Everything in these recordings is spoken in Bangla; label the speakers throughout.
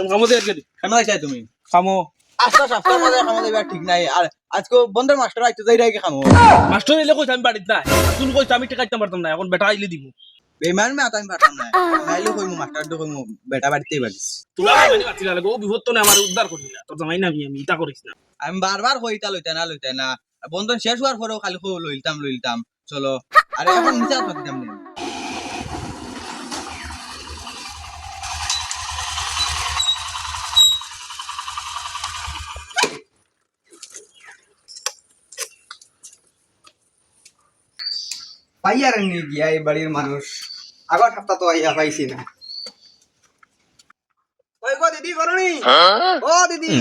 Speaker 1: খামো দে গেলি
Speaker 2: কেন আইছাই তুমি
Speaker 1: খামো
Speaker 2: আস্তা সপ্তাহ মাঝে খামো দিবা ঠিক নাই আর আজকে বন্ধের মাস্টার আইতে যাই রাখি খামো
Speaker 1: মাস্টার এলে কইছ আমি বাড়িতে নাই তুই কইছ আমি টিকাইতে পারতাম না এখন বেটা আইলে দিব
Speaker 2: বেমান মে আমি পারতাম না নাইলে কইমু মাস্টার দো কইমু বেটা বাড়িতেই বাগিস
Speaker 1: তুলা মানে বাতিলা লাগো বিপদ তো না আমার উদ্ধার করবি না তোর জামাই না আমি ইটা করিস না
Speaker 2: আমি বারবার কইতা লইতা না বন্ধন শেষ হওয়ার পরেও খালি লইতাম চলো আরে এখন নিচা পাকিতাম না
Speaker 3: পাইয়ার নি গিয়া এই বাড়ির মানুষ আগর সপ্তাহ তো আইয়া পাইছি না ওই গো দিদি করনি ও দিদি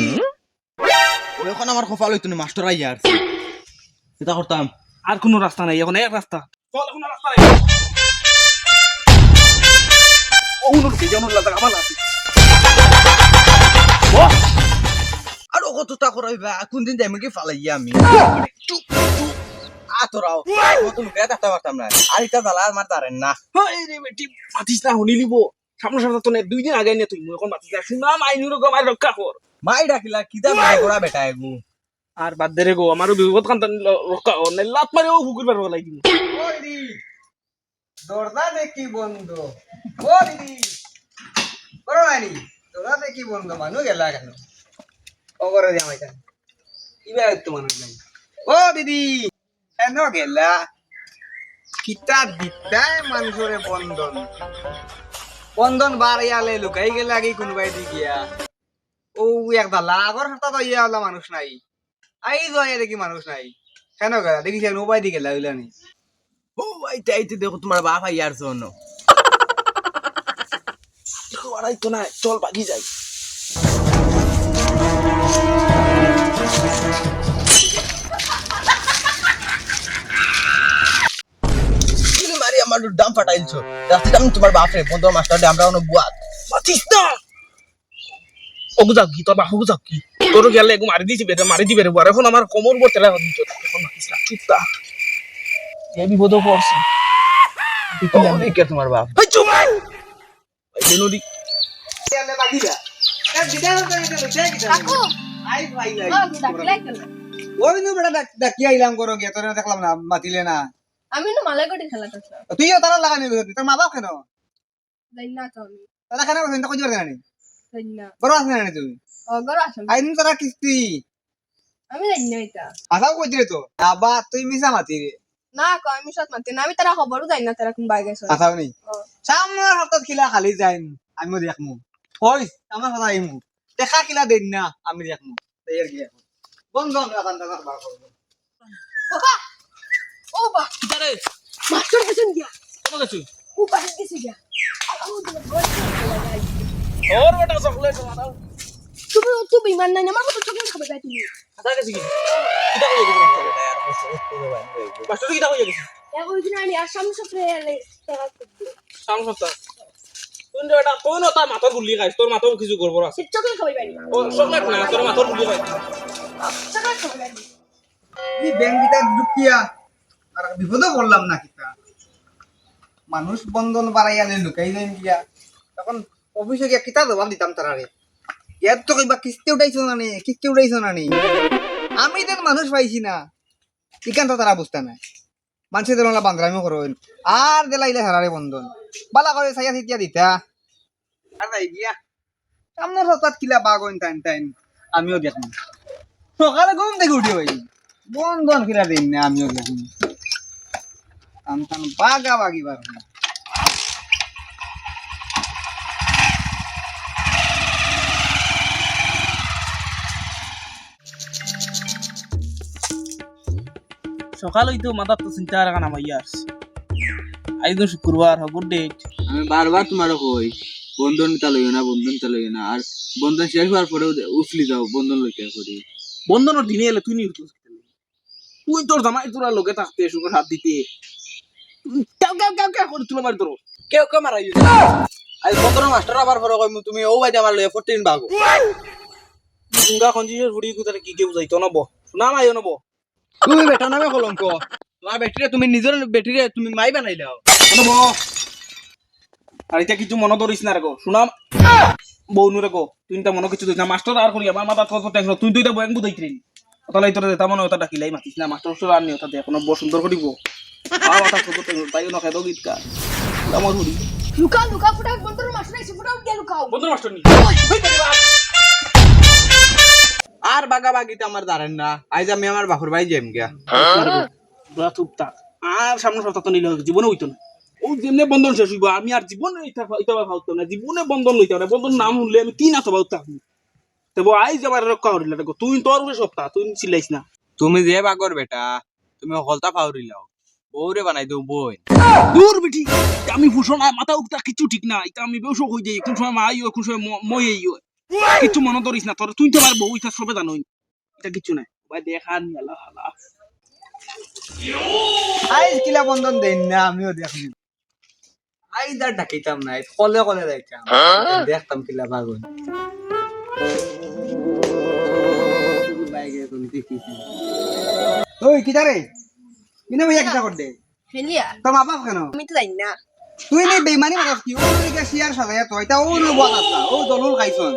Speaker 2: ওই এখন আমার খোফা লইতো না মাস্টার আইয়া আর এটা করতাম
Speaker 1: আর কোনো রাস্তা নাই এখন এক রাস্তা চল এখন রাস্তা নাই ও উনোর কে জানো লাগা আমার আছে ও
Speaker 2: আর ও কতটা করাইবা কোন দিন যাইম কি ফালাইয়া আমি আতরাও নতুন কে দেখতে পারতাম না আর এটা জ্বালা আমার দাঁড়েন না
Speaker 1: এই রে বেটি মাতিস না হনি লিবো সামনে সামনে তো দুই দিন আগে নিয়ে তুই এখন মাতিস না শুনা মাইনুর গো আমার রক্ষা কর
Speaker 2: মাই ডাকিলা কিতা বেটা করা বেটা এগু
Speaker 1: আর বাদ দে রে গো আমারও বিপদ কান্ত রক্ষা কর না লাত মারে ও পুকুর পার লাই দিবি
Speaker 3: ও দিদি দরজা দেখি বন্ধ ও দিদি বড় নানি দরজা দেখি বন্ধ মানু গেলা কেন ও করে দিয়া মাইতা ইবা তো মানু নাই ও দিদি কেন গেলা কিতা দিতাই মানুষরে বন্ধন বাড়িয়ালে লুকাই গেলে আগে কোনবাই দি গিয়া ও একটা লাগর হাতা তো ইয়া হলা মানুষ নাই আই জয়া দেখি মানুষ নাই কেন গেলা দেখিস উপায় দি গেলা হইলানি
Speaker 2: ও আইতে দেখো তোমার বাপ আইয়ার জন্য
Speaker 1: আড়াই তো না চল বাকি যাই
Speaker 2: মারি আমার দাম ফাটাইলছো রাস্তাটা আমি তোমার বাপরে বন্ধু মাস্টার আমরা অনেক বুয়াত
Speaker 1: মাতিস না ওগু যাক কি তোর বাহু যাক কি তোর গেলে এগু মারি দিবে রে আর এখন আমার কোমর পড়তে লাগা দিত এখন মাতিস না চুপ তা এই বিপদ পড়ছি
Speaker 2: কে তোমার বাপ
Speaker 1: এই চুপ এই জেনুরি
Speaker 3: তেলে লাগিলা এক দিদা করে দিলো সে কি
Speaker 4: কাকু
Speaker 3: আই ভাই লাই
Speaker 4: ও ডাকলাই কেন
Speaker 3: ওই নু বড় ডাকি আইলাম করো গে তোরে দেখলাম না মাতিলে না
Speaker 4: আমি না মালাইকটি খেলা করছি
Speaker 3: তুইও তারা লাগানি তোর মা বাপ কেন
Speaker 4: জানি না তো আমি
Speaker 3: তারা কেন চিন্তা করতে পারছ না
Speaker 4: জানি না
Speaker 3: বড় আছে না তুই
Speaker 4: অগর আসল
Speaker 3: আইন তারা কিস্তি
Speaker 4: আমি জানি না এটা
Speaker 3: আসাও কইছিস তো আবা তুই মিছা মাতি রে
Speaker 4: না কো আমি সত মানতে না আমি তারা খবরও জানি না তারা কোন বাই গেছে
Speaker 3: আসাও নেই সামনে হাতত খিলা খালি যাইম আমিও দেখমু কই আমার কথা আইমু দেখা কিলা দেন না আমি দেখমু এর কি এখন বন্ধ রাখান দাদা বার করব
Speaker 4: বাবা ও বা
Speaker 1: আরে
Speaker 4: মাস্টার গেছেন গিয়া
Speaker 1: কোন গেছি
Speaker 4: ও বাড়ি গেছে গিয়া
Speaker 1: ওর বেটা চকলেট মারাও
Speaker 4: তুমি ইমান নাই আমার কত চকলেট খাবে যাই তুমি
Speaker 1: আদা গেছি কি কিটা হয়ে গেছে মাস্টার কিটা হয়ে গেছে
Speaker 4: এক ওই দিন আমি আর সামনে সপ্তাহে এলে টাকা করবে
Speaker 1: সাম সপ্তাহ তুই বেটা কোন তা মাথা গুলি খাইছ তোর মাথাও কিছু গড়বড় আছে
Speaker 4: সে চকলেট খাবে বাড়ি
Speaker 1: ও চকলেট না তোর মাথা গুলি খাইছ
Speaker 4: চকলেট খাবে বাড়ি
Speaker 3: এই ব্যাংকিটা ঢুকিয়া আর বিপদে পড়লাম না কিতা মানুষ বন্ধন বাড়াইয়ালে লুকাই যাই গিয়া তখন অফিসে গিয়া কিতা জবাব দিতাম তারারে ইয়ার তো কইবা কিস্তি উঠাইছো না নি আমি তো মানুষ পাইছি না ইকান তো তারা বুঝতে নাই মানুষের দেলা বান্ধরামিও করবেন আর দেলাইলে হারারে বন্ধন বালা করে সাইয়া সিটিয়া দিতা আর যাই গিয়া সামনে সপ্তাহ কিলা বাগন টাইন আমিও দেখুন সকালে ঘুম থেকে উঠি হই বন্ধন কিলা দিন না আমিও দেখুন আমি বাগা বাগি পারব না
Speaker 1: সকাল হইতো মাথা তো চিন্তা রাখা নামাইয়া আসছে আজ তো শুক্রবার হগুর ডেট
Speaker 2: আমি বারবার তোমারও কই বন্ধন তা লইও না আর বন্ধন শেষ হওয়ার পরেও উফলি যাও বন্ধন লইতে করি
Speaker 1: বন্ধনের দিনে এলে তুই নিয়ে তুই তোর জামাই তোরা লোকে থাকতে সুখের হাত দিতে কেউ করে তুলে মারি তোর
Speaker 2: কেউ মারাই আজ বন্ধন মাস্টার আবার পরে কই তুমি ও বাইতে আমার লইয়া 14 বাগো
Speaker 1: গঙ্গা খঞ্জির ফুড়ি কুতারে কি কেউ যাইতো নব না মাইও নব
Speaker 2: তুমি বেটা নামে কলঙ্ক তোমার ব্যাটারি তুমি নিজের ব্যাটারি তুমি মাই বানাইলাও
Speaker 1: নব আর এটা কিছু মনে ধরিস না রেগো শুনাম বউনু রেগো তুই তা মনে কিছু দিস না মাস্টার আর করি আমার মাথা তো টেনশন তুই দুইটা বয়াং বুঝাই তিন তাহলে তোর দেতা মনে ওটা ডাকিলাই মাতিস না মাস্টার আর নিও তাতে এখন বড় সুন্দর করিব আর মাথা তো টেনশন তাইও না খাইতো গীত কা আমার হরি
Speaker 4: লুকাও লুকাও ফুটাও বন্ধুর মাস্টার এসে ফুটাও দিয়ে লুকাও
Speaker 1: বন্ধু মাস্টার নি
Speaker 2: আর বাগাবাগিতে আমার দাঁড়েন না আজ আমি আমার বাপুর বাড়ি যাইম গিয়া
Speaker 1: বড় চুপটা আর সামনে সপ্তাহ তো নিল জীবনে হইতো না ও যেমনে বন্ধন শেষ হইব আমি আর জীবনে এটা ভাবতো না জীবনে বন্ধন লইতে না বন্ধন নাম শুনলে আমি কি না তো ভাবতাম তবে আইজ আমার রক্ষা করিল তুই তোর উপরে সপ্তাহ তুই চিল্লাইস না
Speaker 2: তুমি যে বাগর বেটা তুমি হলতা ফাউরিলাও বউরে বানাই দেও বই
Speaker 1: দূর বেটি আমি ভূষণ আর মাথা উক্তা কিছু ঠিক না এটা আমি বেউস হই যাই কোন সময় মা আইও কোন সময় মই আইও কিছু মনে ধরিস না তোর তুই তো আমার বউ এটা সবে জানোই এটা কিছু নাই ভাই দেখান মেলা হালা
Speaker 3: আইজ কিলা বন্ধন দেন না আমিও দেখি আইজ আর ডাকিতাম না কলে কলে যাইতাম দেখতাম কিলা বাগুন ওই কিটা রে ইনে ভাইয়া কিটা কর দে
Speaker 4: ফেলিয়া
Speaker 3: তোর মা বাপ কেন
Speaker 4: আমি তো জানি না
Speaker 3: তুই নেই বেইমানি মারাস কি ও লিগা শিয়ার সাজায়া তো এটা ও লুবা আসলা ও দলুল খাইছন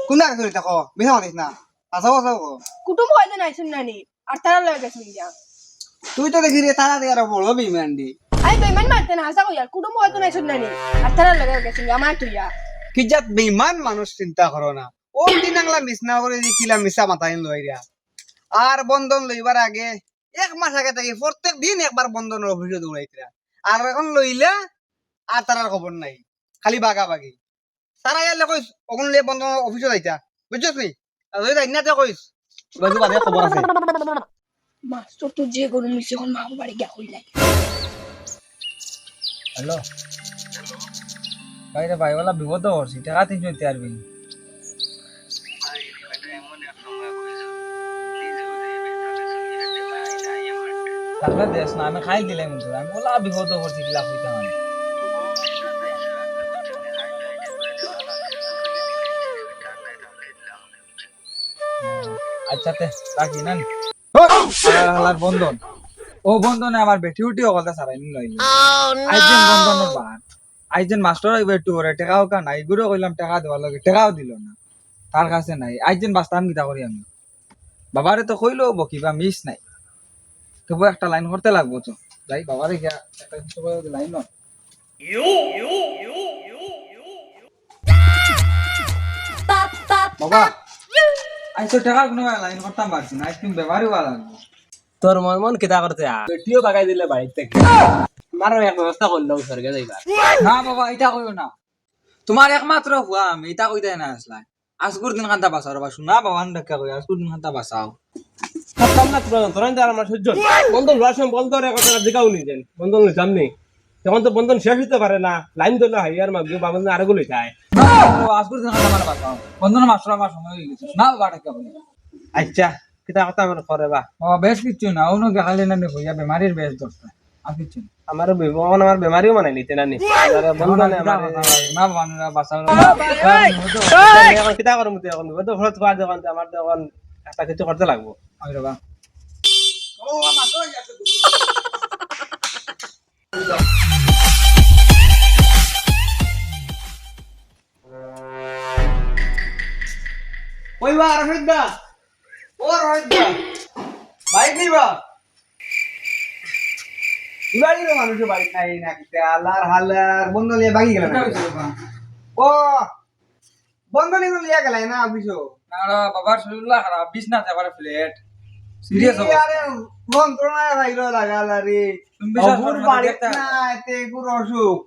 Speaker 3: কোন আগে তুই দেখো বিনা মারিস না আসাও আসাও
Speaker 4: কুটুম হয়তো নাই শুননানি আর তারা লয়ে গেছে গিয়া
Speaker 3: তুই তো দেখি রে তারা দিয়ে আর বড় বেইমান দি
Speaker 4: আই বেমান মারতে না হাসা কইয়া কুটুম হয়তো নাই শুননানি আর তারা লয়ে গেছে আমার তুইয়া
Speaker 3: কি জাত বেইমান মানুষ চিন্তা করো না ও দিনাংলা মিসনা করে দি কিলা মিছা মাথায় লইরা আর বন্ধন লইবার আগে এক মাস আগে থেকে প্রত্যেক দিন একবার বন্ধনের অফিসে দৌড়াইতরা আর এখন লইলা আর তারার খবর নাই খালি বাগাবাগি তারা গেলে কইস ওখান লিয়ে বন্ধন অফিসে যাইতা বুঝছস নি আর যদি যাই না তে কইস বাজু বাদে খবর আছে
Speaker 4: মাস্টার তো যে গরু মিছে এখন মা বাড়ি গিয়া কইলাই
Speaker 3: হ্যালো ভাইরে ভাইওয়ালা বিপদ হচ্ছে টাকা 300 দিতে পারবি টাকা দেস না আমি খাই দিলাম কিন্তু আমি বলা বিপদ হচ্ছে কিলা হইতা মানে আচ্ছা তে রাখি না হালার বন্ধন ও বন্ধনে আমার বেটি উঠিও কথা সারাই নি লইল আইজেন বন্ধনের বাদ আইজেন মাস্টার হইবে একটু করে টাকাও কা নাই গুরু কইলাম টাকা দেওয়ার লগে টাকাও দিল না তার কাছে নাই আইজেন বাস্তাম কিতা করি আমি বাবারে তো কইলো বকিবা মিস নাই তবু একটা লাইন করতে লাগবো তো যাই বাবারে গিয়া একটা কিছু করে লাইন ন বাবা আইসো টাকা কোনো লাইন করতাম পারছি না আজ তুমি ব্যবহারই ভালো লাগবে
Speaker 5: তোর মন কিতা করতে বেটিও বাগাই দিলে বাড়ির থেকে আমারও এক ব্যবস্থা করলেও স্বর্গে যাইবা
Speaker 3: না বাবা এটা কইও না তোমার একমাত্র হুয়া আমি এটা কইতে না আসলা আজকুর দিন কান্তা বাঁচাও রে বাসু না বাবা ডাক্কা কই আজকুর দিন কান্তা বাঁচাও
Speaker 5: থাকতাম না তোর আর আমার সহ্য বন্ধন লওয়ার সময় বন্ধন একটা দিকাও নি দেন বন্ধন লইতাম নেই তখন তো বন্ধন শেষ হইতে পারে না লাইন তো না হাইয়ার মাগবে বাবা আরো গুলো যায়
Speaker 3: আজকুর দিন কান্তা আমার বাঁচাও বন্ধন মাস্টার আমার সময় হয়ে গেছে না বাবা ডাক্কা কই
Speaker 5: আচ্ছা কিতা কথা আমার করে বা
Speaker 3: বাবা বেশ কিচ্ছু না ওনো খালি না নে কইয়া বেমারির বেশ দরকার আর কিছু না
Speaker 5: আমার বিমান আমার বেমারিও মানে নিতে না নি বন্ধনে আমার
Speaker 3: না বাবা না বাঁচাও
Speaker 5: এখন কিতা করব তুই এখন তো ঘরত পার দোকান আমার দোকান একটা কিছু করতে লাগবো
Speaker 3: আই বাবা ওই বা রহিত দা ও রহিত দা বাইক নিবা ইবাড়ি রে মানুষ বাইক নাই না কিতে আলার হালার বন্ধ লিয়ে বাকি গেল ও বন্ধ লিয়ে গেল না অফিসো না বাবার শরীর খারাপ বিছনা যাবার ফ্ল্যাট সিরিয়াস হবে আরে যন্ত্রণায় ভাইরো লাগাল রে তুমি বিশ্বাস করো না এতে গুরু অসুখ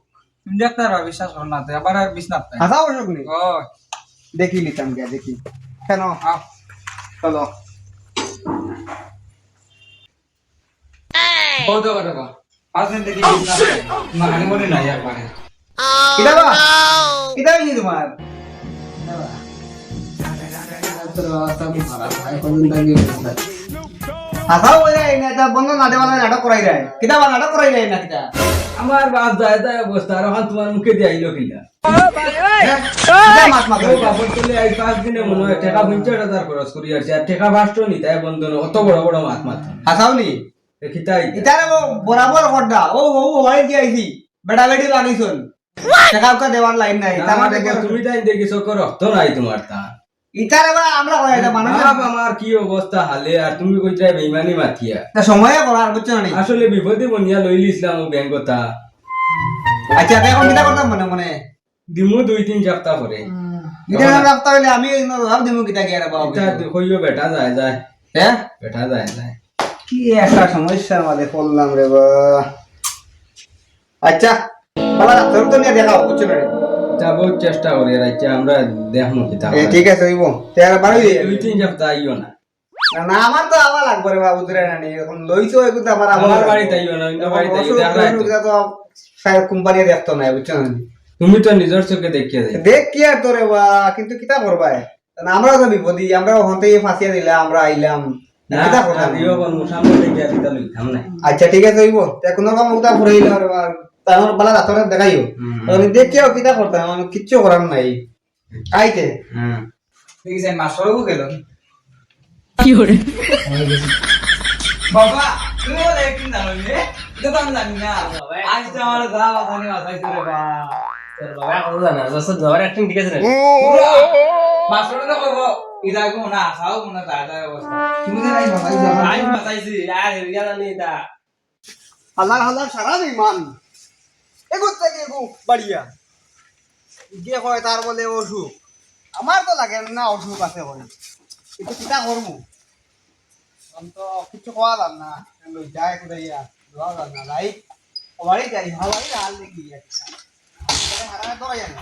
Speaker 3: তুমি দেখতে পারো বিশ্বাস করো না তো আবার বিছনা হাসা অসুখ নেই ও দেখি নিতাম গিয়া দেখি কেন চলো বহুত কথা বা আসেন দেখি বিছনা মানি মনে নাই একবারে কিটা বা কিটা হইছে তোমার হাসাও বলে না এটা বন্ধ না দেওয়া নাটক করাই যায় কিটা বা নাটক করাই যায় না কিটা আমার বাপ যায় তাই অবস্থা আর এখন তোমার মুখে দিয়ে আইলো কিটা মাত মাত ও বাপ চলে আই 5 দিনে মনে হয় টাকা 50,000 খরচ করি আছে আর টাকা বাস্টো নি তাই বন্ধ অত বড় বড় মাত মাত হাসাও নি দেখিতাই ইতারে বরাবর করডা ও ও হয় কি আইছি বেটা বেটি বানিছন টাকা উকা দেওয়ার লাইন নাই
Speaker 6: না,
Speaker 3: তার
Speaker 6: দেখো, তুমি তাই দেখিছো কো রক্ত নাই তোমার তা
Speaker 3: ইটার এবার আমরা কই এটা মানুষ
Speaker 6: বাপ আমার কি অবস্থা হালে আর তুমি কইতাই বেইমানি মাথিয়া
Speaker 3: সময় করার বুঝছো না
Speaker 6: আসলে বিপদে বনিয়া লইলি ইসলাম ব্যাংকতা
Speaker 3: আচ্ছা এখন কিটা করতাম মনে মনে
Speaker 6: দিমু 2-3 সপ্তাহ পরে
Speaker 3: এটা রাখতে হইলে আমি ভাব দিমু কিটা গিয়ে বাবা
Speaker 6: এটা কইও বেটা যায় যায়
Speaker 3: হ্যাঁ
Speaker 6: বেটা যায় যায়
Speaker 3: কি একটা সমস্যা আমাদের পড়লাম রে বা আচ্ছা বাবা তোর তো নিয়ে দেখাও বুঝছো না
Speaker 6: এটা বহুত চেষ্টা করি রাইতে আমরা দেখমু কিতা
Speaker 3: ঠিক আছে হইব তেরা বাড়ি
Speaker 6: 2-3 সপ্তাহ আইও না
Speaker 3: না আমার তো আবার লাগবে রে বাবু ধরে না এখন লইছো এখন তো আমার
Speaker 6: আমার বাড়িতে আইও না অন্য বাড়িতে আইও দেখলা
Speaker 3: তো সাহেব কোম্পানি দেখতো না বুঝছো না
Speaker 6: তুমি তো নিজের চোখে দেখিয়ে যাই
Speaker 3: দেখ কি আর তোরে বা কিন্তু কিতা করবা আমরা তো বিপদী আমরা হতে ফাঁসিয়া দিলাম আমরা আইলাম
Speaker 6: না
Speaker 3: কিতা করতাম
Speaker 6: দিও কোন মুসামে দেখিয়ে দিতা লইতাম না
Speaker 3: আচ্ছা ঠিক আছে হইব তে কোনো কাম উঠা ফুরাইল আর তাহলে বালা ডাক্তারে দেখাইও আমি দেখিও কিতা করতাম আমি কিচ্ছু করার নাই আইতে
Speaker 6: হ্যাঁ
Speaker 2: ঠিক আছে মাস্টারও গেল
Speaker 3: বাবা তুমি বলে একদিন জানো নে এটা তো আমি জানি না
Speaker 2: আজ তো আমার যা বাবানি বাসাইছে রে বা
Speaker 5: তোর বাবা কথা জানা যত যাওয়ার অ্যাক্টিং ঠিক আছে না
Speaker 2: মাস্টারও তো কইবো ইদা কো না খাও মনে তাজা অবস্থা
Speaker 3: তুমি তো নাই বাবা
Speaker 5: আই মাতাইছি আর হেরিয়া জানি এটা
Speaker 3: হালার হালার সারা ইমান এগো থেকে এগো বাড়িয়া যে হয় তার বলে অসুখ আমার তো লাগে না অসুখ আছে করে কিন্তু কিতা করবো আমি তো কিছু খাওয়া দাম না যাই কোথাইয়া খাওয়া দাম না লাইক বাড়ি যাই ভালো হাল দেখি হারা তো জানি